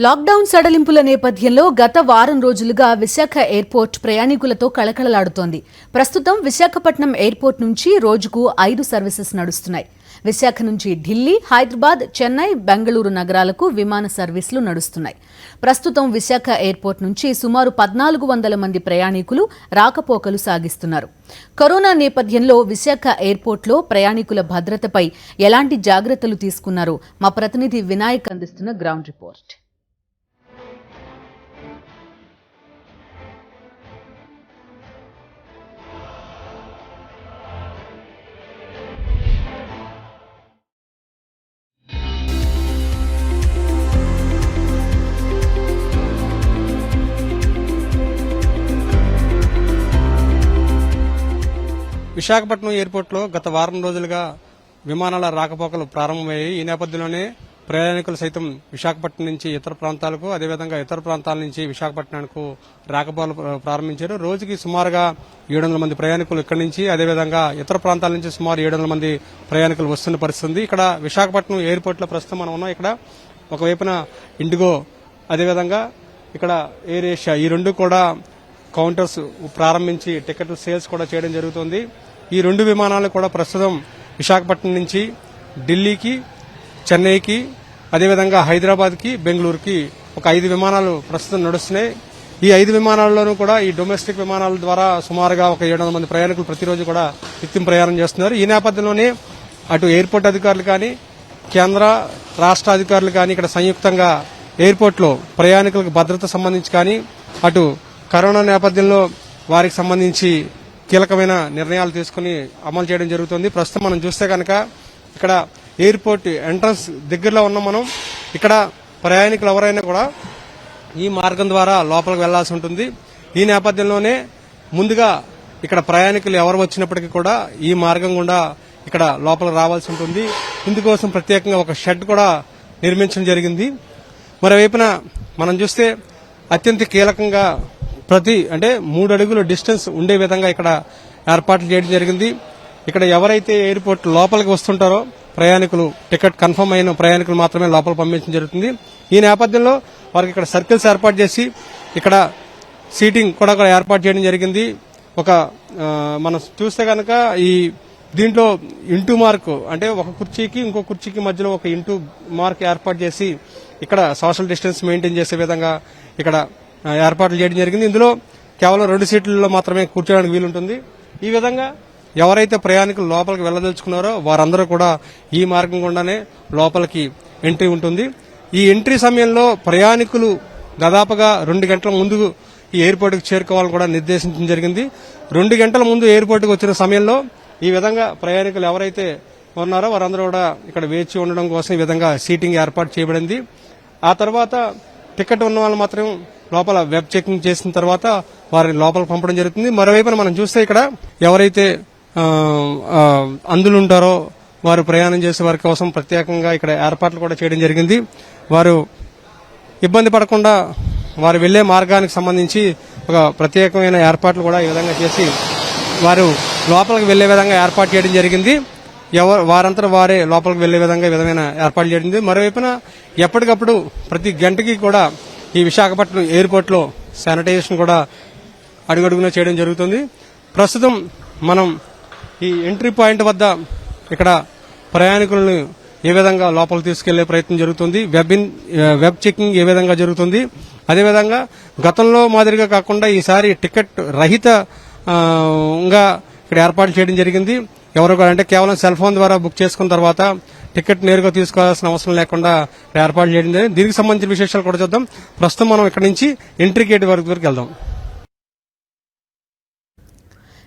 Lockdown సడలింపుల నేపథ్యంలో గత వారం రోజులుగా విశాఖ ఎయిర్పోర్ట్ ప్రయాణికులతో కళకళలాడుతోంది. ప్రస్తుతం విశాఖపట్నం ఎయిర్పోర్ట్ నుంచి రోజుకు 5 సర్వీసెస్ నడుస్తున్నాయి. విశాఖ నుంచి ఢిల్లీ, హైదరాబాద్, చెన్నై, బెంగళూరు నగరాలకు విమాన సర్వీసులు నడుస్తున్నాయి. ప్రస్తుతం విశాఖ ఎయిర్పోర్ట్ నుంచి సుమారు 1400 మంది ప్రయాణికులు రాకపోకలు సాగిస్తున్నారు. కరోనా నేపథ్యంలో విశాఖ ఎయిర్పోర్ట్లో ప్రయాణికుల భద్రతపై ఎలాంటి జాగ్రత్తలు తీసుకున్నారో మా ప్రతినిధి వినాయక్ అందిస్తున్న గ్రౌండ్ రిపోర్ట్. విశాఖపట్నం ఎయిర్పోర్ట్లో గత వారం రోజులుగా విమానాల రాకపోకలు ప్రారంభమయ్యాయి. ఈ నేపథ్యంలోనే ప్రయాణికులు సైతం విశాఖపట్నం నుంచి ఇతర ప్రాంతాలకు, అదేవిధంగా ఇతర ప్రాంతాల నుంచి విశాఖపట్నానికి రాకపోకలు ప్రారంభించారు. రోజుకి సుమారుగా 700 మంది ప్రయాణికులు ఇక్కడి నుంచి, అదేవిధంగా ఇతర ప్రాంతాల నుంచి సుమారు 700 మంది ప్రయాణికులు వస్తున్న పరిస్థితి. ఇక్కడ విశాఖపట్నం ఎయిర్పోర్ట్లో ప్రస్తుతం మనం ఉన్నాం. ఇక్కడ ఒకవైపున ఇండిగో, అదేవిధంగా ఇక్కడ ఎయిర్ ఏషియా, ఈ రెండు కూడా కౌంటర్స్ ప్రారంభించి టికెట్ల సేల్స్ కూడా చేయడం జరుగుతుంది. ఈ రెండు విమానాలు కూడా ప్రస్తుతం విశాఖపట్నం నుంచి ఢిల్లీకి, చెన్నైకి, అదేవిధంగా హైదరాబాద్కి, బెంగళూరుకి ఒక 5 విమానాలు ప్రస్తుతం నడుస్తున్నాయి. ఈ 5 విమానాల్లోనూ కూడా ఈ డొమెస్టిక్ విమానాల ద్వారా సుమారుగా ఒక 700 మంది ప్రయాణికులు ప్రతిరోజు కూడా నిత్యం ప్రయాణం చేస్తున్నారు. ఈ నేపథ్యంలోనే అటు ఎయిర్పోర్ట్ అధికారులు కానీ, కేంద్ర రాష్ట్ర అధికారులు కానీ ఇక్కడ సంయుక్తంగా ఎయిర్పోర్ట్లో ప్రయాణికులకు భద్రత సంబంధించి కానీ, అటు కరోనా నేపథ్యంలో వారికి సంబంధించి కీలకమైన నిర్ణయాలు తీసుకుని అమలు చేయడం జరుగుతుంది. ప్రస్తుతం మనం చూస్తే కనుక ఇక్కడ ఎయిర్పోర్ట్ ఎంట్రన్స్ దగ్గరలో ఉన్నాం మనం. ఇక్కడ ప్రయాణికులు ఎవరైనా కూడా ఈ మార్గం ద్వారా లోపలికి వెళ్లాల్సి ఉంటుంది. ఈ నేపథ్యంలోనే ముందుగా ఇక్కడ ప్రయాణికులు ఎవరు వచ్చినప్పటికీ కూడా ఈ మార్గం గుండా ఇక్కడ లోపలికి రావాల్సి ఉంటుంది. ఇందుకోసం ప్రత్యేకంగా ఒక షెడ్ కూడా నిర్మించడం జరిగింది. మరోవైపున మనం చూస్తే అత్యంత కీలకంగా 3 అడుగుల డిస్టెన్స్ ఉండే విధంగా ఇక్కడ ఏర్పాట్లు చేయడం జరిగింది. ఇక్కడ ఎవరైతే ఎయిర్పోర్ట్ లోపలికి వస్తుంటారో ప్రయాణికులు, టికెట్ కన్ఫర్మ్ అయిన ప్రయాణికులు మాత్రమే లోపల పంపించడం జరుగుతుంది. ఈ నేపథ్యంలో వారికి ఇక్కడ సర్కిల్స్ ఏర్పాటు చేసి ఇక్కడ సీటింగ్ కూడా ఏర్పాటు చేయడం జరిగింది. మనం చూస్తే కనుక ఈ దీంట్లో ఇంటూ మార్క్, అంటే ఒక కుర్చీకి ఇంకో కుర్చీకి మధ్యలో ఒక ఇంటూ మార్క్ ఏర్పాటు చేసి ఇక్కడ సోషల్ డిస్టెన్స్ మెయింటైన్ చేసే విధంగా ఇక్కడ ఏర్పాట్లు చేయడం జరిగింది. ఇందులో కేవలం 2 సీట్లలో మాత్రమే కూర్చోడానికి వీలుంటుంది. ఈ విధంగా ఎవరైతే ప్రయాణికులు లోపలికి వెళ్లదలుచుకున్నారో వారందరూ కూడా ఈ మార్గం గుండానే లోపలికి ఎంట్రీ ఉంటుంది. ఈ ఎంట్రీ సమయంలో ప్రయాణికులు దాదాపుగా 2 గంటల ముందు ఈ ఎయిర్పోర్టుకు చేరుకోవాలని కూడా నిర్దేశించడం జరిగింది. 2 గంటల ముందు ఎయిర్పోర్టుకు వచ్చిన సమయంలో ఈ విధంగా ప్రయాణికులు ఎవరైతే ఉన్నారో వారందరూ కూడా ఇక్కడ వేచి ఉండడం కోసం ఈ విధంగా సీటింగ్ ఏర్పాటు చేయబడింది. ఆ తర్వాత టికెట్ ఉన్న వాళ్ళు మాత్రం లోపల వెబ్ చెకింగ్ చేసిన తర్వాత వారిని లోపల పంపడం జరుగుతుంది. మరోవైపున మనం చూస్తే ఇక్కడ ఎవరైతే అందులు ఉంటారో వారు ప్రయాణం చేసే వారి కోసం ప్రత్యేకంగా ఇక్కడ ఏర్పాట్లు కూడా చేయడం జరిగింది. వారు ఇబ్బంది పడకుండా వారు వెళ్లే మార్గానికి సంబంధించి ఒక ప్రత్యేకమైన ఏర్పాట్లు కూడా ఈ విధంగా చేసి వారు లోపలికి వెళ్లే విధంగా ఏర్పాటు చేయడం జరిగింది. వారంతా వారే లోపలికి వెళ్లే విధంగా ఈ విధమైన ఏర్పాటు చేయడం. మరోవైపున ఎప్పటికప్పుడు ప్రతి గంటకి కూడా ఈ విశాఖపట్నం ఎయిర్పోర్ట్లో శానిటైజేషన్ కూడా అడుగడుగునా చేయడం జరుగుతుంది. ప్రస్తుతం మనం ఈ ఎంట్రీ పాయింట్ వద్ద ఇక్కడ ప్రయాణికులను ఏ విధంగా లోపలికి తీసుకెళ్లే ప్రయత్నం జరుగుతుంది, వెబ్ చెకింగ్ ఏ విధంగా జరుగుతుంది, అదేవిధంగా గతంలో మాదిరిగా కాకుండా ఈసారి టికెట్ రహితంగా ఇక్కడ ఏర్పాటు చేయడం జరిగింది. ఎవరు అంటే కేవలం సెల్ ఫోన్ ద్వారా బుక్ చేసుకున్న తర్వాత టికెట్ నేరుగా తీసుకోవాల్సిన అవసరం లేకుండా ఏర్పాటు చేయడం జరిగింది. దీనికి సంబంధించిన విశేషాలు కూడా చూద్దాం. ప్రస్తుతం మనం ఇక్కడ నుంచి ఎంట్రీ గేట్ వరకు వెళ్దాం.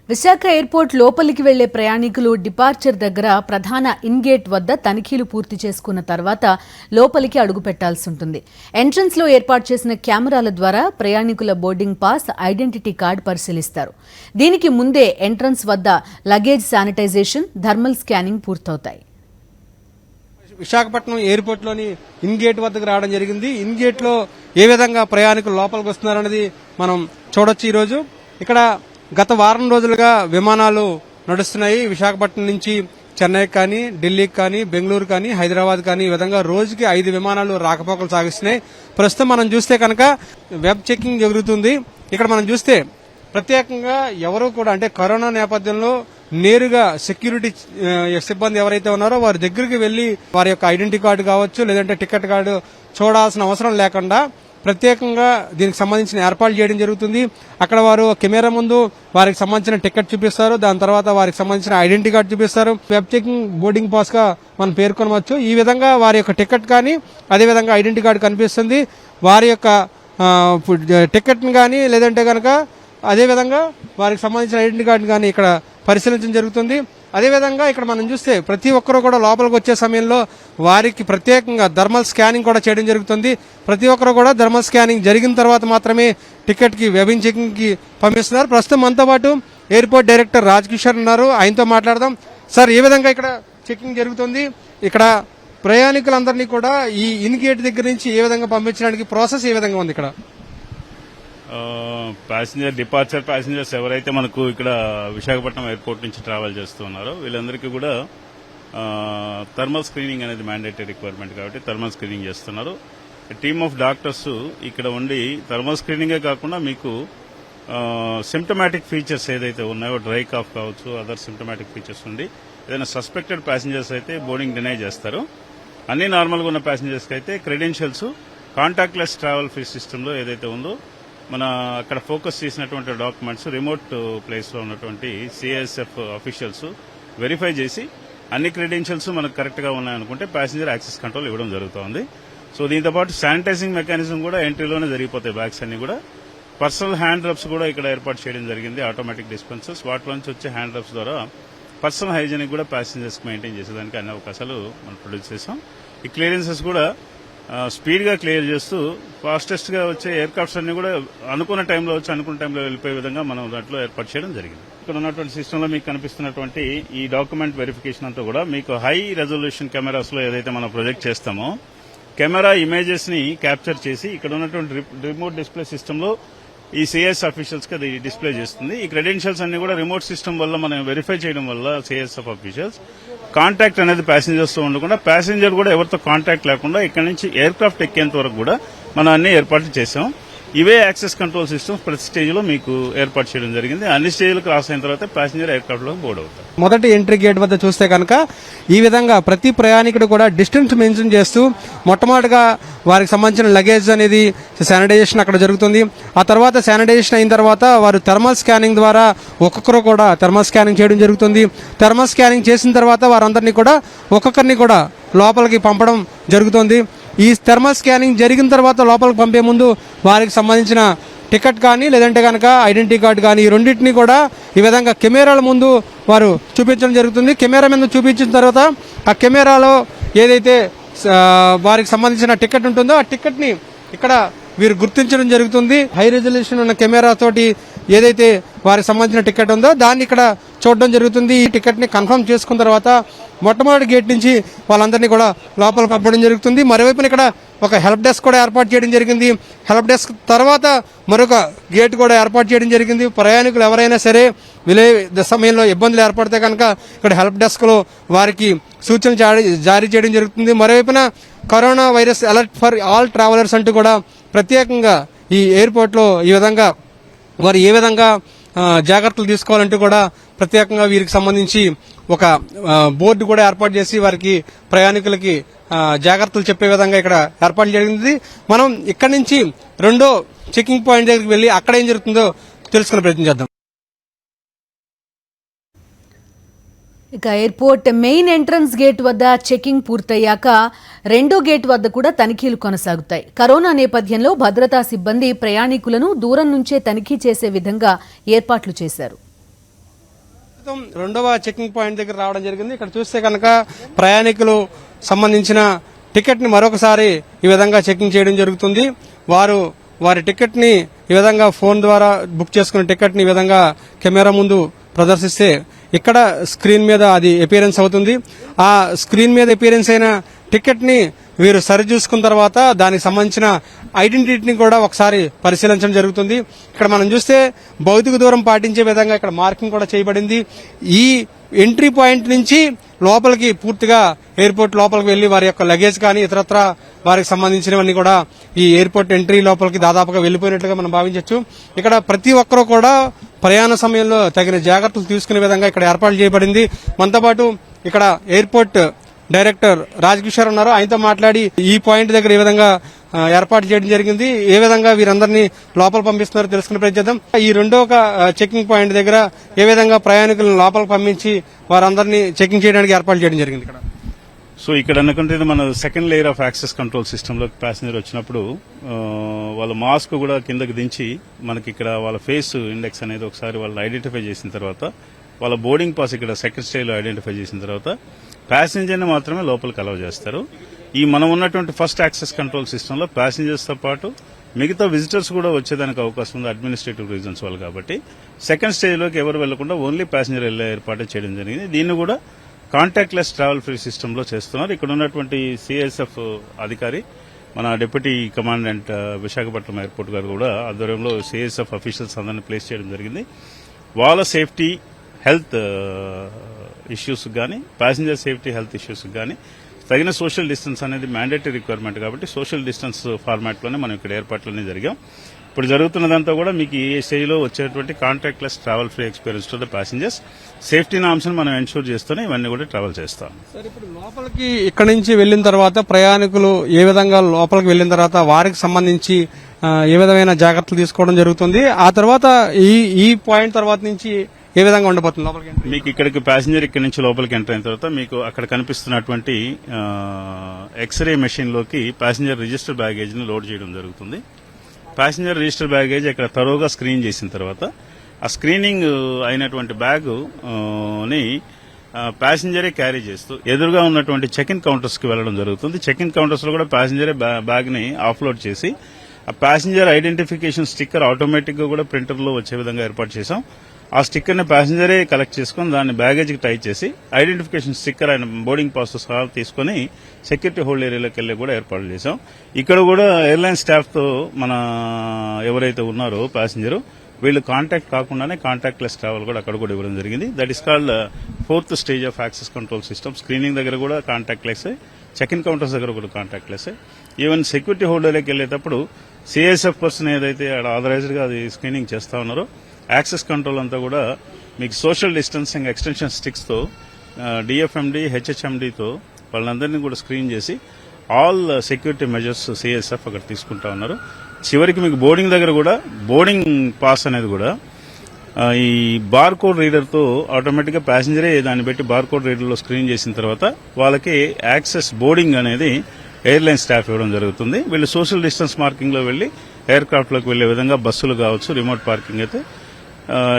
విశాఖ ఎయిర్పోర్ట్ లోపలికి వెళ్లే ప్రయాణికులు డిపార్చర్ దగ్గర ప్రధాన ఇన్గేట్ వద్ద తనిఖీలు పూర్తి చేసుకున్న తర్వాత లోపలికి అడుగు పెట్టాల్సి ఉంటుంది. ఎంట్రన్స్ లో ఏర్పాటు చేసిన కెమెరాల ద్వారా ప్రయాణికుల బోర్డింగ్ పాస్, ఐడెంటిటీ కార్డు పరిశీలిస్తారు. దీనికి ముందే ఎంట్రన్స్ వద్ద లగేజ్ శానిటైజేషన్, థర్మల్ స్కానింగ్ పూర్తవుతాయి. విశాఖపట్నం ఎయిర్పోర్ట్ లోని ఇన్ గేట్ వద్దకు రావడం జరిగింది. ఇన్ గేట్ లో ఏ విధంగా ప్రయాణికులు లోపలికి వస్తున్నారనేది మనం చూడొచ్చు. ఈ రోజు ఇక్కడ గత వారం రోజులుగా విమానాలు నడుస్తున్నాయి. విశాఖపట్నం నుంచి చెన్నైకి కానీ, ఢిల్లీకి కానీ, బెంగళూరు కానీ, హైదరాబాద్ కానీ ఈ విధంగా రోజుకి 5 విమానాలు రాకపోకలు సాగిస్తున్నాయి. ప్రస్తుతం మనం చూస్తే కనుక వెబ్ చెకింగ్ జరుగుతుంది. ఇక్కడ మనం చూస్తే ప్రత్యేకంగా ఎవరు కూడా అంటే కరోనా నేపథ్యంలో నేరుగా సెక్యూరిటీ సిబ్బంది ఎవరైతే ఉన్నారో వారి దగ్గరికి వెళ్లి వారి యొక్క ఐడెంటిటీ కార్డు కావచ్చు లేదంటే టికెట్ కార్డు చూడాల్సిన అవసరం లేకుండా ప్రత్యేకంగా దీనికి సంబంధించిన ఏర్పాట్లు చేయడం జరుగుతుంది. అక్కడ వారు కెమెరా ముందు వారికి సంబంధించిన టికెట్ చూపిస్తారు, దాని తర్వాత వారికి సంబంధించిన ఐడెంటిటీ కార్డు చూపిస్తారు. వెబ్ చెకింగ్ బోర్డింగ్ పాస్ గా మనం పేర్కొనవచ్చు. ఈ విధంగా వారి యొక్క టికెట్ కానీ అదేవిధంగా ఐడెంటిటీ కార్డు కనిపిస్తుంది. వారి యొక్క టికెట్ కానీ లేదంటే కనుక అదేవిధంగా వారికి సంబంధించిన ఐడెంటిటీ కార్డు కానీ ఇక్కడ పరిశీలించడం జరుగుతుంది. అదేవిధంగా ఇక్కడ మనం చూస్తే ప్రతి ఒక్కరూ కూడా లోపలికి వచ్చే సమయంలో వారికి ప్రత్యేకంగా థర్మల్ స్కానింగ్ కూడా చేయడం జరుగుతుంది. ప్రతి ఒక్కరు కూడా థర్మల్ స్కానింగ్ జరిగిన తర్వాత మాత్రమే టికెట్ కి వెబింగ్ చెకింగ్ కి పంపిస్తున్నారు. ప్రస్తుతం మనతో పాటు ఎయిర్పోర్ట్ డైరెక్టర్ రాజ్ కిషోర్ ఉన్నారు, ఆయనతో మాట్లాడదాం. సార్, ఏ విధంగా ఇక్కడ చెకింగ్ జరుగుతుంది? ఇక్కడ ప్రయాణికులందరినీ కూడా ఈ ఇన్ గేట్ దగ్గర నుంచి ఏ విధంగా పంపించడానికి ప్రాసెస్ ఏ విధంగా ఉంది? ఇక్కడ ప్యాసింజర్ డిపార్చర్ ప్యాసింజర్స్ ఎవరైతే మనకు ఇక్కడ విశాఖపట్నం ఎయిర్పోర్ట్ నుంచి ట్రావెల్ చేస్తూ ఉన్నారో వీళ్ళందరికీ కూడా థర్మల్ స్క్రీనింగ్ అనేది మ్యాండేటరీ రిక్వైర్మెంట్ కాబట్టి థర్మల్ స్క్రీనింగ్ చేస్తున్నారు. టీమ్ ఆఫ్ డాక్టర్స్ ఇక్కడ ఉండి థర్మల్ స్క్రీనింగే కాకుండా మీకు సిమ్టమాటిక్ ఫీచర్స్ ఏదైతే ఉన్నాయో డ్రై కాఫ్ కావచ్చు అదర్ సిమ్టమాటిక్ ఫీచర్స్ ఉండి ఏదైనా సస్పెక్టెడ్ ప్యాసింజర్స్ అయితే బోర్డింగ్ డినై చేస్తారు. అన్ని నార్మల్గా ఉన్న ప్యాసింజర్స్కి అయితే క్రెడెన్షియల్స్ కాంటాక్ట్లెస్ ట్రావెల్ ఫీ సిస్టంలో ఏదైతే ఉందో మన అక్కడ ఫోకస్ చేసినటువంటి డాక్యుమెంట్స్ రిమోట్ ప్లేస్ లో ఉన్నటువంటి సిఎస్ఎఫ్ అఫీషియల్స్ వెరిఫై చేసి అన్ని క్రెడెన్షియల్స్ మనకు కరెక్ట్ గా ఉన్నాయనుకుంటే ప్యాసింజర్ యాక్సెస్ కంట్రోల్ ఇవ్వడం జరుగుతోంది. సో దీంతో పాటు శానిటైజింగ్ మెకానిజం కూడా ఎంట్రీలోనే జరిగిపోతాయి. బ్యాగ్స్ అన్ని కూడా పర్సనల్ హ్యాండ్ రబ్స్ కూడా ఇక్కడ ఏర్పాటు చేయడం జరిగింది. ఆటోమేటిక్ డిస్పెన్సర్స్ వాటిలో నుంచి వచ్చే హ్యాండ్ రబ్స్ ద్వారా పర్సనల్ హైజీనిక్ కూడా ప్యాసింజర్స్ మెయింటైన్ చేసేదానికి అన్ని అవకాశాలు మనం ప్రొడ్యూస్ చేసాం. ఈ క్లియరెన్సెస్ కూడా స్పీడ్ గా క్లియర్ చేస్తూ ఫాస్టెస్ట్ గా వచ్చే ఎయిర్ క్రాఫ్ట్స్ అన్ని కూడా అనుకున్న టైంలో వచ్చి అనుకున్న టైంలో వెళ్ళిపోయే విధంగా మనం దాంట్లో ఏర్పాటు చేయడం జరిగింది. ఇక్కడ ఉన్నటువంటి సిస్టమ్ లో మీకు కనిపిస్తున్నటువంటి ఈ డాక్యుమెంట్ వెరిఫికేషన్ అంతా కూడా మీకు హై రెజల్యూషన్ కెమెరాస్ లో ఏదైతే మనం ప్రొజెక్ట్ చేస్తామో కెమెరా ఇమేజెస్ ని క్యాప్చర్ చేసి ఇక్కడ ఉన్నటువంటి రిమోట్ డిస్ప్లే సిస్టమ్ లో ఈ సిఎస్ అఫీషియల్స్ కి అది డిస్ప్లే చేస్తుంది. ఈ క్రెడెన్షియల్స్ అన్ని కూడా రిమోట్ సిస్టమ్ వల్ల మనం వెరిఫై చేయడం వల్ల సిఎస్ఎఫ్ అఫీషియల్స్ కాంటాక్ట్ అనేది ప్యాసింజర్స్ తో ఉండకుండా ప్యాసింజర్ కూడా ఎవరితో కాంటాక్ట్ లేకుండా ఇక్కడ నుంచి ఎయిర్ క్రాఫ్ట్ ఎక్కేంత వరకు కూడా మనం అన్ని ఏర్పాట్లు చేసాం. ఇవే యాక్సెస్ కంట్రోల్ సిస్టమ్స్ ప్రతి స్టేజ్ లో మీకు ఏర్పాటు చేయడం జరిగింది. అన్ని స్టేజ్లు క్రాస్ అయిన తర్వాత ప్యాసింజర్ ఎయిర్ క్రాఫ్ట్ లో బోర్డ్ అవుతారు. మొదటి ఎంట్రీ గేట్ వద్ద చూస్తే కనుక ఈ విధంగా ప్రతి ప్రయాణికుడు కూడా డిస్టెన్స్ మెన్షన్ చేస్తూ మొట్టమొదటిగా వారికి సంబంధించిన లగేజ్ అనేది శానిటైజేషన్ అక్కడ జరుగుతుంది. ఆ తర్వాత శానిటైజేషన్ అయిన తర్వాత వారు థర్మల్ స్కానింగ్ ద్వారా ఒక్కొక్కరు కూడా థర్మల్ స్కానింగ్ చేయడం జరుగుతుంది. థర్మల్ స్కానింగ్ చేసిన తర్వాత వారందరినీ కూడా ఒక్కొక్కరిని కూడా లోపలికి పంపడం జరుగుతుంది. ఈ థర్మల్ స్కానింగ్ జరిగిన తర్వాత లోపలికి పంపే ముందు వారికి సంబంధించిన టికెట్ కానీ లేదంటే కనుక ఐడెంటిటీ కార్డు కానీ ఈ రెండింటినీ కూడా ఈ విధంగా కెమెరాల ముందు వారు చూపించడం జరుగుతుంది. కెమెరా మీద చూపించిన తర్వాత ఆ కెమెరాలో ఏదైతే వారికి సంబంధించిన టికెట్ ఉంటుందో ఆ టికెట్ ని ఇక్కడ వీరు గుర్తించడం జరుగుతుంది. హై రెజల్యూషన్ ఉన్న కెమెరా తోటి ఏదైతే వారికి సంబంధించిన టికెట్ ఉందో దాన్ని ఇక్కడ చూడడం జరుగుతుంది. ఈ టికెట్ ని కన్ఫర్మ్ చేసుకున్న తర్వాత మొట్టమొదటి గేట్ నుంచి వాళ్ళందరినీ కూడా లోపల పంపడం జరుగుతుంది. మరోవైపున ఇక్కడ ఒక హెల్ప్ డెస్క్ కూడా ఏర్పాటు చేయడం జరిగింది. హెల్ప్ డెస్క్ తర్వాత మరొక గేట్ కూడా ఏర్పాటు చేయడం జరిగింది. ప్రయాణికులు ఎవరైనా సరే విలే సమయంలో ఇబ్బందులు ఏర్పడితే కనుక ఇక్కడ హెల్ప్ డెస్క్ లో వారికి సూచనలు జారీ చేయడం జరుగుతుంది. మరోవైపున corona virus alert for all travellers అంటూ కూడా ప్రత్యేకంగా ఈ ఎయిర్పోర్ట్ లో ఈ విధంగా వారు ఏ విధంగా జాగ్రత్తలు తీసుకోవాలంటూ కూడా ప్రత్యేకంగా వీరికి సంబంధించి ఒక బోర్డు కూడా ఏర్పాటు చేసి వారికి ప్రయాణికులకి జాగ్రత్తలు చెప్పే విధంగా ఇక్కడ ఏర్పాటు జరిగింది. మనం ఇక్కడి నుంచి రెండో చెకింగ్ పాయింట్ దగ్గరికి వెళ్లి అక్కడ ఏం జరుగుతుందో తెలుసుకునే ప్రయత్నం చేద్దాం. ఇక ఎయిర్పోర్ట్ మెయిన్ ఎంట్రన్స్ గేట్ వద్ద చెకింగ్ పూర్తయ్యాక రెండో గేట్ వద్ద కూడా తనిఖీలు కొనసాగుతాయి. కరోనా నేపథ్యంలో భద్రతా సిబ్బంది ప్రయాణికులను దూరం నుంచే తనిఖీ చేసే విధంగా ఏర్పాట్లు చేశారు. రెండవ చెకింగ్ పాయింట్ దగ్గర రావడం జరిగింది. ఇక్కడ చూస్తే కనుక ప్రయాణికులు సంబంధించిన టికెట్ ని మరొకసారి ఈ విధంగా చెకింగ్ చేయడం జరుగుతుంది. వారి టికెట్ ని ఈ విధంగా ఫోన్ ద్వారా బుక్ చేసుకున్న టికెట్ ని ఈ విధంగా కెమెరా ముందు ప్రదర్శిస్తే ఇక్కడ స్క్రీన్ మీద అది అపియరెన్స్ అవుతుంది. ఆ స్క్రీన్ మీద అపియరెన్స్ అయిన టికెట్ ని వీరు సరి చూసుకున్న తర్వాత దానికి సంబంధించిన ఐడెంటిటీని కూడా ఒకసారి పరిశీలించడం జరుగుతుంది. ఇక్కడ మనం చూస్తే భౌతిక దూరం పాటించే విధంగా ఇక్కడ మార్కింగ్ కూడా చేయబడింది. ఈ ఎంట్రీ పాయింట్ నుంచి లోపలికి పూర్తిగా ఎయిర్పోర్ట్ లోపలికి వెళ్లి వారి యొక్క లగేజ్ కానీ ఇతరత్ర వారికి సంబంధించినవన్నీ కూడా ఈ ఎయిర్పోర్ట్ ఎంట్రీ లోపలికి దాదాపుగా వెళ్లిపోయినట్లుగా మనం భావించవచ్చు. ఇక్కడ ప్రతి ఒక్కరూ కూడా ప్రయాణ సమయంలో తగిన జాగ్రత్తలు తీసుకునే విధంగా ఇక్కడ ఏర్పాటు చేయబడింది. మనతో పాటు ఇక్కడ ఎయిర్పోర్ట్ డైరెక్టర్ రాజకిషోర్ ఉన్నారు. ఆయనతో మాట్లాడి ఈ పాయింట్ దగ్గర ఏ విధంగా ఏర్పాటు చేయడం జరిగింది, ఏ విధంగా వీరందరినీ లోపల పంపిస్తున్నారో తెలుసుకునే ప్రయత్నిద్దాం. ఈ రెండో చెకింగ్ పాయింట్ దగ్గర ఏ విధంగా ప్రయాణికులను లోపలికి పంపించి వారందరినీ చెకింగ్ చేయడానికి ఏర్పాటు చేయడం జరిగింది ఇక్కడ. సో ఇక్కడ అనుకుంటే మన second layer of access control సిస్టంలోకి ప్యాసింజర్ వచ్చినప్పుడు వాళ్ళ మాస్క్ కూడా కిందకి దించి మనకి ఇక్కడ వాళ్ళ ఫేస్ ఇండెక్స్ అనేది ఒకసారి వాళ్ళు ఐడెంటిఫై చేసిన తర్వాత వాళ్ళ బోర్డింగ్ పాస్ ఇక్కడ సెకండ్ స్టేజ్లో ఐడెంటిఫై చేసిన తర్వాత ప్యాసింజర్ని మాత్రమే లోపలికి అలౌ చేస్తారు. ఈ మనం ఉన్నటువంటి ఫస్ట్ యాక్సెస్ కంట్రోల్ సిస్టంలో ప్యాసింజర్స్తో పాటు మిగతా విజిటర్స్ కూడా వచ్చేదానికి అవకాశం ఉంది అడ్మినిస్ట్రేటివ్ రీజన్స్ వల్ల. కాబట్టి సెకండ్ స్టేజ్లోకి ఎవరు వెళ్లకుండా ఓన్లీ ప్యాసింజర్ వెళ్లే ఏర్పాటు చేయడం జరిగింది. దీన్ని కూడా కాంటాక్ట్లెస్ ట్రావెల్ ఫ్రీ సిస్టంలో చేస్తున్నారు. ఇక్కడ ఉన్నటువంటి సిఎస్ఎఫ్ అధికారి మన డిప్యూటీ కమాండెంట్ విశాఖపట్నం ఎయిర్పోర్ట్ గారు కూడా ఆధ్వర్యంలో సిఎస్ఎఫ్ అఫీషియల్స్ అందరినీ ప్లేస్ చేయడం జరిగింది. వాళ్ళ సేఫ్టీ హెల్త్ ఇష్యూస్ కానీ ప్యాసింజర్ సేఫ్టీ హెల్త్ ఇష్యూస్ కానీ తగిన సోషల్ డిస్టెన్స్ అనేది మ్యాండేటరీ రిక్వైర్మెంట్ కాబట్టి సోషల్ డిస్టెన్స్ ఫార్మాట్లోనే మనం ఇక్కడ ఏర్పాట్లన్నీ జరిగాం. ఇప్పుడు జరుగుతున్నదంతా కూడా మీకు ఈ స్టేజ్లో వచ్చేటువంటి contactless travel free experience to the passengers safety నామ్స్ని మనం ఎన్షూర్ చేస్తూనే ఇవన్నీ కూడా ట్రావెల్ చేస్తాం. సార్, ఇప్పుడు లోపలికి ఇక్కడ నుంచి వెళ్లిన తర్వాత ప్రయాణికులు ఏ విధంగా లోపలికి వెళ్లిన తర్వాత వారికి సంబంధించి ఏ విధమైన జాగ్రత్తలు తీసుకోవడం జరుగుతుంది, ఆ తర్వాత ఈ పాయింట్ తర్వాత నుంచి ఏ విధంగా ఉండబోతుంది లోపలికి? మీకు ఇక్కడికి ప్యాసింజర్ ఇక్కడ నుంచి లోపలికి ఎంటర్ అయిన తర్వాత మీకు అక్కడ కనిపిస్తున్నటువంటి ఎక్స్రే మెషిన్ లోకి ప్యాసింజర్ రిజిస్టర్ బ్యాగేజ్ ని లోడ్ చేయడం జరుగుతుంది. ప్యాసింజర్ రిజిస్టర్ బ్యాగేజ్ ఇక్కడ తరోగా స్క్రీన్ చేసిన తర్వాత ఆ స్క్రీనింగ్ అయినటువంటి బ్యాగ్ ని ప్యాసింజరే క్యారీ చేస్తూ ఎదురుగా ఉన్నటువంటి చెక్ ఇన్ కౌంటర్స్ కి వెళ్లడం జరుగుతుంది. చెక్ ఇన్ కౌంటర్స్ లో కూడా ప్యాసింజరే బ్యాగ్ ని ఆఫ్లోడ్ చేసి ఆ ప్యాసింజర్ ఐడెంటిఫికేషన్ స్టిక్కర్ ఆటోమేటిక్ గా కూడా ప్రింటర్ లో వచ్చే విధంగా ఏర్పాటు చేశాం. ఆ స్టిక్కర్ ని ప్యాసింజరే కలెక్ట్ చేసుకుని దాన్ని బ్యాగేజ్ కి టై చేసి ఐడెంటిఫికేషన్ స్టిక్కర్ ఆయన బోర్డింగ్ పాస్ సహా తీసుకుని సెక్యూరిటీ హోల్డ్ ఏరియాలోకి వెళ్లి కూడా ఏర్పాట్లు చేశాం. ఇక్కడ కూడా ఎయిర్లైన్ స్టాఫ్ తో మన ఎవరైతే ఉన్నారో ప్యాసింజర్ వీళ్ళు కాంటాక్ట్ కాకుండానే కాంటాక్ట్లెస్ ట్రావెల్ కూడా అక్కడ కూడా ఇవ్వడం జరిగింది. That is called fourth stage of access control system. Screening దగ్గర కూడా కాంటాక్ట్లెస్, చెక్ ఇన్ కౌంటర్స్ దగ్గర కూడా కాంటాక్ట్లెస్. ఈవెన్ సెక్యూరిటీ హోల్డర్లోకి వెళ్లేటప్పుడు సిఎస్ఎఫ్ పర్సన్ ఏదైతే ఆథరైజ్డ్ గా అది స్క్రీనింగ్ చేస్తా ఉన్నారో యాక్సెస్ కంట్రోల్ అంతా కూడా మీకు సోషల్ డిస్టెన్సింగ్ ఎక్స్టెన్షన్ స్టిక్స్ తో డిఎఫ్ఎండి హెచ్హెచ్ఎండితో వాళ్ళందరినీ కూడా స్క్రీన్ చేసి ఆల్ సెక్యూరిటీ మెజర్స్ సిఎస్ఎఫ్ అక్కడ తీసుకుంటా ఉన్నారు. చివరికి మీకు బోర్డింగ్ దగ్గర కూడా బోర్డింగ్ పాస్ అనేది కూడా ఈ బార్ కోడ్ రీడర్ తో ఆటోమేటిక్ గా ప్యాసింజరే దాన్ని బట్టి బార్ కోడ్ రీడర్ లో స్క్రీన్ చేసిన తర్వాత వాళ్ళకి యాక్సెస్ బోర్డింగ్ అనేది ఎయిర్లైన్ స్టాఫ్ ఇవ్వడం జరుగుతుంది. వీళ్ళు సోషల్ డిస్టెన్స్ మార్కింగ్ లో వెళ్లి ఎయిర్ క్రాఫ్ట్ లోకి వెళ్లే విధంగా బస్సులు కావచ్చు, రిమోట్ పార్కింగ్ అయితే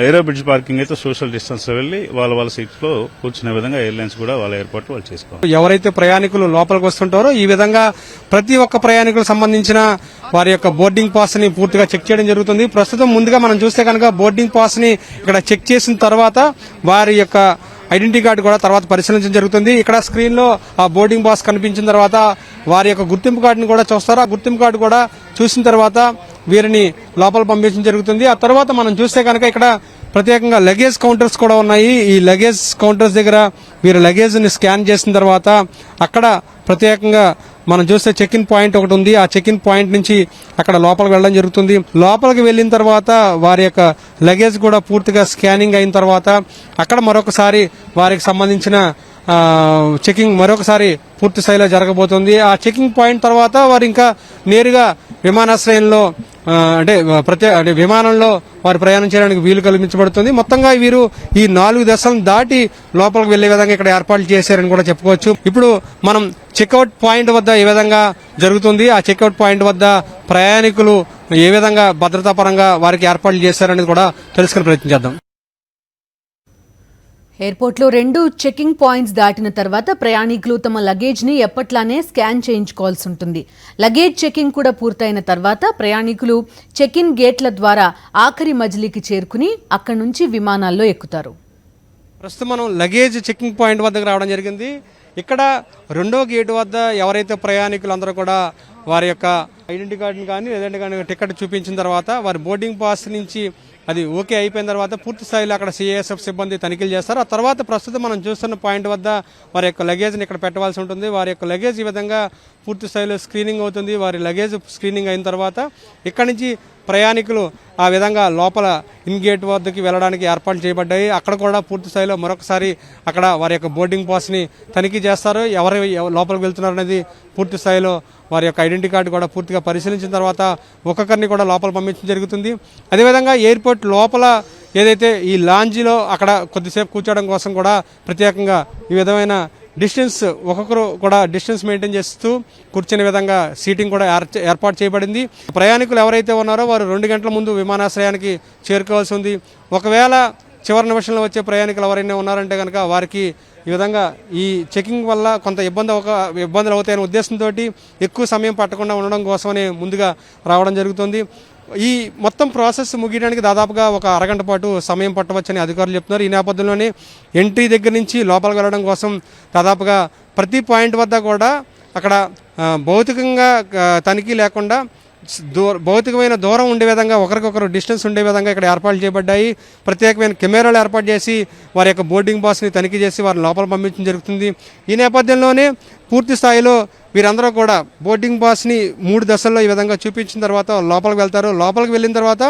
ఏరో బ్రిడ్జ్ పార్కింగ్ అయితే సోషల్ డిస్టెన్స్ లో వెళ్లి వాళ్ళ సీట్స్ లో కూర్చునే విధంగా ఎయిర్లైన్స్ కూడా వాళ్ళ ఏర్పాటు వాళ్ళు చేసుకోవాలి. ఎవరైతే ప్రయాణికులు లోపలికి వస్తుంటారో ఈ విధంగా ప్రతి ఒక్క ప్రయాణికులకు సంబంధించిన వారి యొక్క బోర్డింగ్ పాస్ ని పూర్తిగా చెక్ చేయడం జరుగుతుంది. ప్రస్తుతం ముందుగా మనం చూస్తే కనుక బోర్డింగ్ పాస్ ని ఇక్కడ చెక్ చేసిన తర్వాత వారి యొక్క ఐడెంటిటీ కార్డు కూడా తర్వాత పరిశీలించడం జరుగుతుంది. ఇక్కడ స్క్రీన్ లో ఆ బోర్డింగ్ పాస్ కనిపించిన తర్వాత వారి యొక్క గుర్తింపు కార్డుని కూడా చూస్తారు. ఆ గుర్తింపు కార్డు కూడా చూసిన తర్వాత వీరిని లోపల పంపించడం జరుగుతుంది. ఆ తర్వాత మనం చూస్తే కనుక ఇక్కడ ప్రత్యేకంగా లగేజ్ కౌంటర్స్ కూడా ఉన్నాయి. ఈ లగేజ్ కౌంటర్స్ దగ్గర వీరి లగేజ్ ని స్కాన్ చేసిన తర్వాత అక్కడ ప్రత్యేకంగా మనం చూస్తే చెక్ ఇన్ పాయింట్ ఒకటి ఉంది. ఆ చెక్ ఇన్ పాయింట్ నుంచి అక్కడ లోపలికి వెళ్ళడం జరుగుతుంది. లోపలికి వెళ్లిన తర్వాత వారి యొక్క లగేజ్ కూడా పూర్తిగా స్కానింగ్ అయిన తర్వాత అక్కడ మరొకసారి వారికి సంబంధించిన చెకింగ్ మరొకసారి పూర్తి స్థాయిలో జరగబోతుంది. ఆ చెకింగ్ పాయింట్ తర్వాత వారు ఇంకా నేరుగా విమానాశ్రయంలో అంటే విమానంలో వారు ప్రయాణం చేయడానికి వీలు కల్పించబడుతుంది. మొత్తంగా వీరు ఈ 4 దశలను దాటి లోపలికి వెళ్లే విధంగా ఇక్కడ ఏర్పాట్లు చేశారని కూడా చెప్పుకోవచ్చు. ఇప్పుడు మనం చెక్అవుట్ పాయింట్ వద్ద ఏ విధంగా జరుగుతుంది, ఆ చెక్అవుట్ పాయింట్ వద్ద ప్రయాణికులు ఏ విధంగా భద్రతా పరంగా వారికి ఏర్పాట్లు చేశారనేది కూడా తెలుసుకునే ప్రయత్నం చేద్దాం. ఎయిర్పోర్ట్లో 2 చెకింగ్ పాయింట్స్ దాటిన తర్వాత ప్రయాణికులు తమ లగేజ్ని ఎప్పట్లానే స్కాన్ చేయించుకోవాల్సి ఉంటుంది. లగేజ్ చెకింగ్ కూడా పూర్తయిన తర్వాత ప్రయాణికులు చెక్ ఇన్ గేట్ల ద్వారా ఆఖరి మజిలీకి చేరుకుని అక్కడి నుంచి విమానాల్లో ఎక్కుతారు. ప్రస్తుతం మనం లగేజ్ చెకింగ్ పాయింట్ వద్దకు రావడం జరిగింది. ఇక్కడ 2వ గేటు వద్ద ఎవరైతే ప్రయాణికులు అందరూ కూడా వారి యొక్క ఐడెంటిటీ కార్డుని కానీ లేదంటే కానీ టికెట్ చూపించిన తర్వాత వారి బోర్డింగ్ పాస్ నుంచి అది ఓకే అయిపోయిన తర్వాత పూర్తి స్థాయిలో అక్కడ సిఐఎస్ఎఫ్ సిబ్బంది తనిఖీలు చేస్తారు. ఆ తర్వాత ప్రస్తుతం మనం చూస్తున్న పాయింట్ వద్ద వారి యొక్క లగేజ్ని ఇక్కడ పెట్టవలసి ఉంటుంది. వారి యొక్క లగేజ్ ఈ విధంగా పూర్తి స్థాయిలో స్క్రీనింగ్ అవుతుంది. వారి లగేజ్ స్క్రీనింగ్ అయిన తర్వాత ఇక్కడి నుంచి ప్రయాణికులు ఆ విధంగా లోపల ఇన్ గేట్ వద్దకి వెళ్ళడానికి ఏర్పాట్లు చేయబడ్డాయి. అక్కడ కూడా పూర్తి స్థాయిలో మరొకసారి అక్కడ వారి యొక్క బోర్డింగ్ పాస్ని తనిఖీ చేస్తారు. ఎవరు లోపలికి వెళ్తున్నారు అనేది పూర్తి స్థాయిలో వారి యొక్క ఐడెంటిటీ కార్డు కూడా పూర్తిగా పరిశీలించిన తర్వాత ఒక్కొక్కరిని కూడా లోపల పంపించడం జరుగుతుంది. అదేవిధంగా ఎయిర్పోర్ట్ లోపల ఏదైతే ఈ లాంజీలో అక్కడ కొద్దిసేపు కూర్చోవడం కోసం కూడా ప్రత్యేకంగా ఈ విధమైన డిస్టెన్స్ ఒక్కొక్కరు కూడా డిస్టెన్స్ మెయింటైన్ చేస్తూ కూర్చునే విధంగా సీటింగ్ కూడా ఏర్పాటు చేయబడింది. ప్రయాణికులు ఎవరైతే ఉన్నారో వారు 2 గంటల ముందు విమానాశ్రయానికి చేరుకోవాల్సి ఉంది. ఒకవేళ చివరి నిమిషంలో వచ్చే ప్రయాణికులు ఎవరైనా ఉన్నారంటే కనుక వారికి ఈ విధంగా ఈ చెకింగ్ వల్ల కొంత ఇబ్బందులు అవుతాయనే ఉద్దేశంతో ఎక్కువ సమయం పట్టకుండా ఉండడం కోసమని ముందుగా రావడం జరుగుతుంది. ఈ మొత్తం ప్రాసెస్ ముగియడానికి దాదాపుగా ఒక అరగంట పాటు సమయం పట్టవచ్చని అధికారులు చెప్తున్నారు. ఈ నేపథ్యంలోనే ఎంట్రీ దగ్గర నుంచి లోపలికి వెళ్ళడం కోసం దాదాపుగా ప్రతి పాయింట్ వద్ద కూడా అక్కడ భౌతికంగా తనిఖీ లేకుండా భౌతికమైన దూరం ఉండే విధంగా ఒకరికొకరు డిస్టెన్స్ ఉండే విధంగా ఇక్కడ ఏర్పాట్లు చేయబడ్డాయి. ప్రత్యేకమైన కెమెరాలు ఏర్పాటు చేసి వారి యొక్క బోర్డింగ్ పాస్ని తనిఖీ చేసి వారిని లోపల పంపించడం జరుగుతుంది. ఈ నేపథ్యంలోనే పూర్తి స్థాయిలో వీరందరూ కూడా బోర్డింగ్ పాస్ని 3 దశల్లో ఈ విధంగా చూపించిన తర్వాత లోపలికి వెళ్తారు. లోపలికి వెళ్ళిన తర్వాత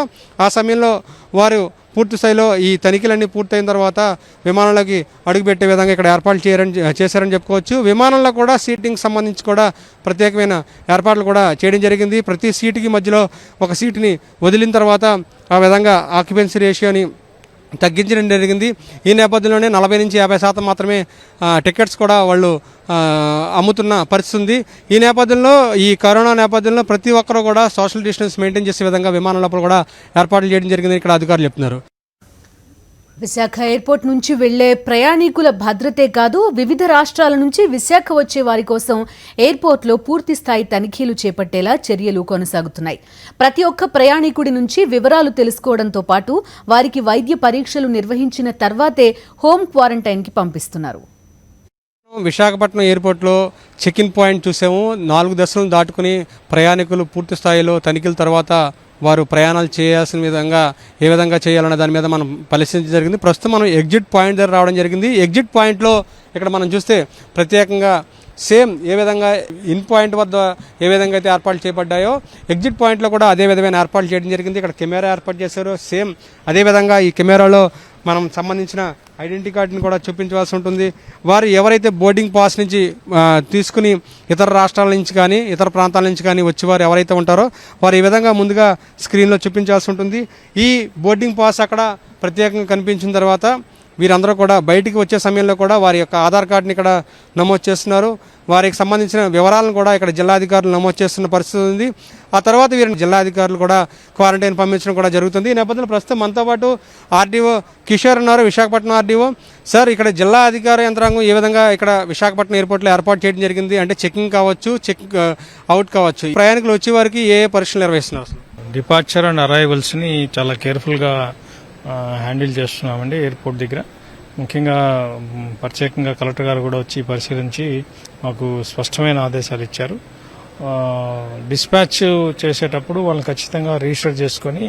ఆ సమయంలో వారు పూర్తి స్థాయిలో ఈ తనిఖీలన్నీ పూర్తయిన తర్వాత విమానంలోకి అడుగుపెట్టే విధంగా ఇక్కడ ఏర్పాట్లు చేశారని చెప్పుకోవచ్చు. విమానంలో కూడా సీటింగ్ సంబంధించి కూడా ప్రత్యేకమైన ఏర్పాట్లు కూడా చేయడం జరిగింది. ప్రతి సీటుకి మధ్యలో ఒక సీటుని వదిలిన తర్వాత ఆ విధంగా ఆక్యుపెన్సీ రేషియోని తగ్గించడం జరిగింది. ఈ నేపథ్యంలోనే 40 నుంచి 50% మాత్రమే టికెట్స్ కూడా వాళ్ళు అమ్ముతున్న పరిస్థితి ఉంది. ఈ నేపథ్యంలో ఈ కరోనా నేపథ్యంలో ప్రతి ఒక్కరూ కూడా సోషల్ డిస్టెన్స్ మెయింటైన్ చేసే విధంగా విమానం లోపల కూడా ఏర్పాట్లు చేయడం జరిగిందని ఇక్కడ అధికారులు చెప్తున్నారు. విశాఖ ఎయిర్పోర్ట్ నుంచి వెళ్లే ప్రయాణికుల భద్రతే కాదు, వివిధ రాష్ట్రాల నుంచి విశాఖ వచ్చే వారి కోసం ఎయిర్పోర్ట్లో పూర్తి స్థాయి తనిఖీలు చేపట్టేలా చర్యలు కొనసాగుతున్నాయి. ప్రతి ఒక్క ప్రయాణికుడి నుంచి వివరాలు తెలుసుకోవడంతో పాటు వారికి వైద్య పరీక్షలు నిర్వహించిన తర్వాతే హోమ్ క్వారంటైన్కి పంపిస్తున్నారు. విశాఖపట్నం ఎయిర్పోర్ట్లో చెక్ ఇన్ పాయింట్ చూసాము. 4 దశలను దాటుకుని ప్రయాణికులు పూర్తి స్థాయిలో తనిఖీల తర్వాత వారు ప్రయాణాలు చేయాల్సిన విధంగా ఏ విధంగా చేయాలనే దాని మీద మనం పరిశీలించడం జరిగింది. ప్రస్తుతం మనం ఎగ్జిట్ పాయింట్ దగ్గర రావడం జరిగింది. ఎగ్జిట్ పాయింట్లో ఇక్కడ మనం చూస్తే ప్రత్యేకంగా సేమ్ ఏ విధంగా ఇన్ పాయింట్ వద్ద ఏ విధంగా అయితే ఏర్పాట్లు చేయబడ్డాయో ఎగ్జిట్ పాయింట్లో కూడా అదే విధమైన ఏర్పాట్లు చేయడం జరిగింది. ఇక్కడ కెమెరా ఏర్పాటు చేశారు. సేమ్ అదేవిధంగా ఈ కెమెరాలో మనం సంబంధించిన ఐడెంటిటీ కార్డుని కూడా చూపించవలసి ఉంటుంది. వారు ఎవరైతే బోర్డింగ్ పాస్ నుంచి తీసుకుని ఇతర రాష్ట్రాల నుంచి కానీ ఇతర ప్రాంతాల నుంచి కానీ వచ్చేవారు ఎవరైతే ఉంటారో వారు ఈ విధంగా ముందుగా స్క్రీన్లో చూపించాల్సి ఉంటుంది. ఈ బోర్డింగ్ పాస్ అక్కడ ప్రత్యేకంగా కనిపించిన తర్వాత వీరందరూ కూడా బయటికి వచ్చే సమయంలో కూడా వారి యొక్క ఆధార్ కార్డుని ఇక్కడ నమోదు చేస్తున్నారు. వారికి సంబంధించిన వివరాలను కూడా ఇక్కడ జిల్లాధికారులు నమోదు చేస్తున్న పరిస్థితి ఉంది. ఆ తర్వాత వీరిని జిల్లాధికారులు కూడా క్వారంటైన్ పంపించడం కూడా జరుగుతుంది. ఈ నేపథ్యంలో ప్రస్తుతం మనతో పాటు ఆర్డీఓ కిషోర్ ఉన్నారు, విశాఖపట్నం ఆర్డీఓ. సార్, ఇక్కడ జిల్లా అధికార యంత్రాంగం ఏ విధంగా ఇక్కడ విశాఖపట్నం ఎయిర్పోర్ట్లో ఏర్పాటు చేయడం జరిగింది? అంటే చెకింగ్ కావచ్చు, చెక్ అవుట్ కావచ్చు, ప్రయాణికులు వచ్చే వారికి ఏ పరీక్షలు నిర్వహిస్తున్నారు? డిపార్చర్ అండ్ అరైవల్స్ని చాలా కేర్ఫుల్గా హ్యాండిల్ చేస్తున్నామండి ఎయిర్పోర్ట్ దగ్గర. ముఖ్యంగా ప్రత్యేకంగా కలెక్టర్ గారు కూడా వచ్చి పరిశీలించి మాకు స్పష్టమైన ఆదేశాలు ఇచ్చారు. డిస్పాచ్ చేసేటప్పుడు వాళ్ళని ఖచ్చితంగా రిజిస్టర్ చేసుకొని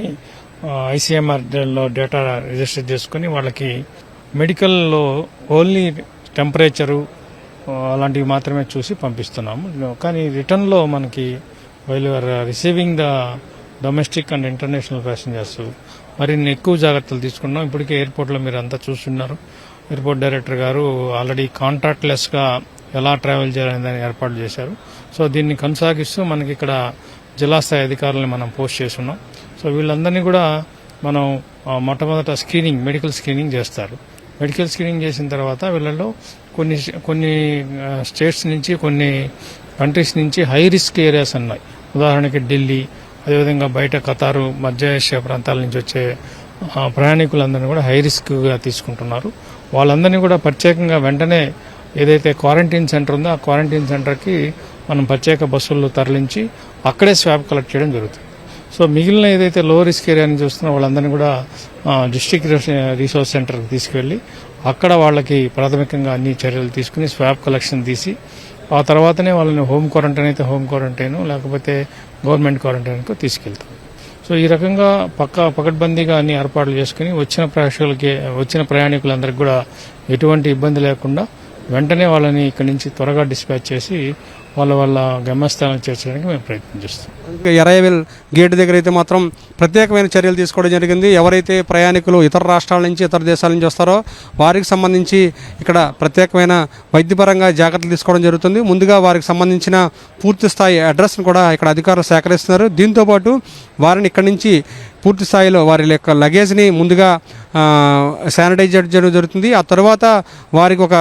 ఐసీఎంఆర్లో డేటా రిజిస్టర్ చేసుకొని వాళ్ళకి మెడికల్లో ఓన్లీ టెంపరేచరు అలాంటివి మాత్రమే చూసి పంపిస్తున్నాము. కానీ రిటర్న్లో మనకి while are receiving the domestic and international passengers మరిన్ని ఎక్కువ జాగ్రత్తలు తీసుకున్నాం. ఇప్పటికే ఎయిర్పోర్ట్లో మీరు అంతా చూస్తున్నారు. ఎయిర్పోర్ట్ డైరెక్టర్ గారు ఆల్రెడీ కాంటాక్ట్లెస్గా ఎలా ట్రావెల్ చేయాలని దాన్ని ఏర్పాటు చేశారు. సో దీన్ని కొనసాగిస్తూ మనకి ఇక్కడ జిల్లా స్థాయి అధికారులను మనం పోస్ట్ చేస్తున్నాం. సో వీళ్ళందరినీ కూడా మనం మొట్టమొదట స్క్రీనింగ్, మెడికల్ స్క్రీనింగ్ చేస్తారు. మెడికల్ స్క్రీనింగ్ చేసిన తర్వాత వీళ్ళలో కొన్ని స్టేట్స్ నుంచి, కొన్ని కంట్రీస్ నుంచి హై రిస్క్ ఏరియాస్ ఉన్నాయి. ఉదాహరణకి ఢిల్లీ, అదేవిధంగా బయట ఖతారు, మధ్య ఏషియా ప్రాంతాల నుంచి వచ్చే ప్రయాణికులందరినీ కూడా హై రిస్క్గా తీసుకుంటున్నారు. వాళ్ళందరినీ కూడా ప్రత్యేకంగా వెంటనే ఏదైతే క్వారంటైన్ సెంటర్ ఉందో ఆ క్వారంటైన్ సెంటర్కి మనం ప్రత్యేక బస్సుల్లో తరలించి అక్కడే స్వాబ్ కలెక్ట్ చేయడం జరుగుతుంది. సో మిగిలిన ఏదైతే లో రిస్క్ ఏరియా నుంచి వస్తున్నా వాళ్ళందరినీ కూడా డిస్ట్రిక్ట్ రీసోర్స్ సెంటర్కి తీసుకువెళ్ళి అక్కడ వాళ్ళకి ప్రాథమికంగా అన్ని చర్యలు తీసుకుని స్వాబ్ కలెక్షన్ తీసి ఆ తర్వాతనే వాళ్ళని హోమ్ క్వారంటైన్ అయితే హోమ్ క్వారంటైన్, లేకపోతే గవర్నమెంట్ క్వారంటైన్కు తీసుకెళ్తాం. సో ఈ రకంగా పకడ్బందీగా అన్ని ఏర్పాట్లు చేసుకుని వచ్చిన ప్రయాణికులందరికీ కూడా ఎటువంటి ఇబ్బంది లేకుండా వెంటనే వాళ్ళని ఇక్కడి నుంచి త్వరగా డిస్పాచ్ చేసి వాళ్ళ గమ్యస్థానం చేర్చడానికి మేము ప్రయత్నం చేస్తాం. అరైవల్ గేట్ దగ్గర అయితే మాత్రం ప్రత్యేకమైన చర్యలు తీసుకోవడం జరిగింది. ఎవరైతే ప్రయాణికులు ఇతర రాష్ట్రాల నుంచి ఇతర దేశాల నుంచి వస్తారో వారికి సంబంధించి ఇక్కడ ప్రత్యేకమైన వైద్యపరంగా జాగ్రత్తలు తీసుకోవడం జరుగుతుంది. ముందుగా వారికి సంబంధించిన పూర్తి స్థాయి అడ్రస్ను కూడా ఇక్కడ అధికారులు సేకరిస్తున్నారు. దీంతోపాటు వారిని ఇక్కడి నుంచి పూర్తి స్థాయిలో వారి యొక్క లగేజ్ని ముందుగా శానిటైజ్ చేయడం జరుగుతుంది. ఆ తర్వాత వారికి ఒక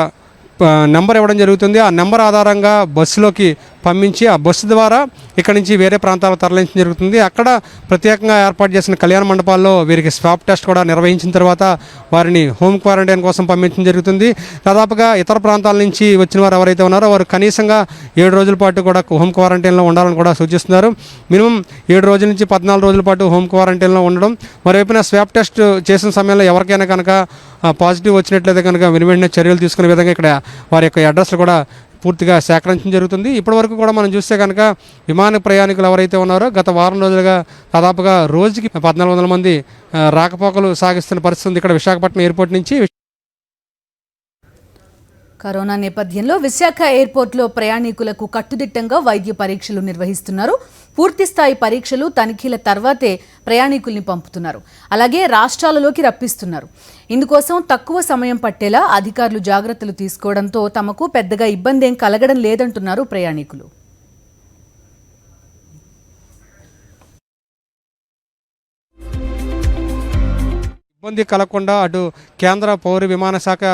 నెంబర్ ఇవ్వడం జరుగుతుంది. ఆ నెంబర్ ఆధారంగా బస్సులోకి పంపించి ఆ బస్సు ద్వారా ఇక్కడి నుంచి వేరే ప్రాంతాలకు తరలించడం జరుగుతుంది. అక్కడ ప్రత్యేకంగా ఏర్పాటు చేసిన కళ్యాణ మండపాల్లో వీరికి స్వాబ్ టెస్ట్ కూడా నిర్వహించిన తర్వాత వారిని హోమ్ క్వారంటైన్ కోసం పంపించడం జరుగుతుంది. దాదాపుగా ఇతర ప్రాంతాల నుంచి వచ్చిన వారు ఎవరైతే ఉన్నారో వారు కనీసంగా 7 రోజుల పాటు కూడా హోమ్ క్వారంటైన్లో ఉండాలని కూడా సూచిస్తున్నారు. మినిమం 7 రోజుల నుంచి 14 రోజుల పాటు హోమ్ క్వారంటైన్లో ఉండడం. మరోవైపున స్వాబ్ టెస్ట్ చేసిన సమయంలో ఎవరికైనా కనుక పాజిటివ్ వచ్చినట్లయితే కనుక వెంటనే చర్యలు తీసుకునే విధంగా ఇక్కడ వారి యొక్క అడ్రస్లు కూడా పూర్తిగా సేకరించడం జరుగుతుంది. ఇప్పటివరకు కూడా మనం చూస్తే కనుక విమాన ప్రయాణికులు ఎవరైతే ఉన్నారో గత వారం రోజులుగా దాదాపుగా రోజుకి 1400 మంది రాకపోకలు సాగిస్తున్న పరిస్థితి ఉంది ఇక్కడ విశాఖపట్నం ఎయిర్పోర్ట్ నుంచి. కరోనా నేపథ్యంలో విశాఖ ఎయిర్పోర్ట్లో ప్రయాణికులకు కట్టుదిట్టంగా వైద్య పరీక్షలు నిర్వహిస్తున్నారు. పూర్తిస్థాయి పరీక్షలు తనిఖీల తర్వాతే ప్రయాణికుల్ని పంపుతున్నారు. అలాగే రాష్ట్రాలలోకి రప్పిస్తున్నారు. ఇందుకోసం తక్కువ సమయం పట్టేలా అధికారులు జాగ్రత్తలు తీసుకోవడంతో తమకు పెద్దగా ఇబ్బంది ఏం కలగడం లేదంటున్నారు ప్రయాణికులు. ఇబ్బంది కలగకుండా అటు కేంద్ర పౌర విమాన శాఖ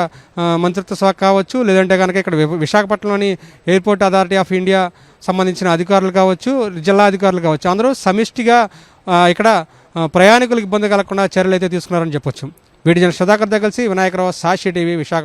మంత్రిత్వ శాఖ కావచ్చు, లేదంటే కనుక ఇక్కడ విశాఖపట్నంలోని ఎయిర్పోర్ట్ అథారిటీ ఆఫ్ ఇండియా సంబంధించిన అధికారులు కావచ్చు, జిల్లా అధికారులు కావచ్చు, అందరూ సమిష్టిగా ఇక్కడ ప్రయాణికులకు ఇబ్బంది కలగకుండా చర్యలు అయితే తీసుకున్నారని చెప్పొచ్చు. వీడియో జర్నలిస్ట్ సుధాకర్తో కలిసి వినాయకరావు, సాక్షి టీవీ, విశాఖ.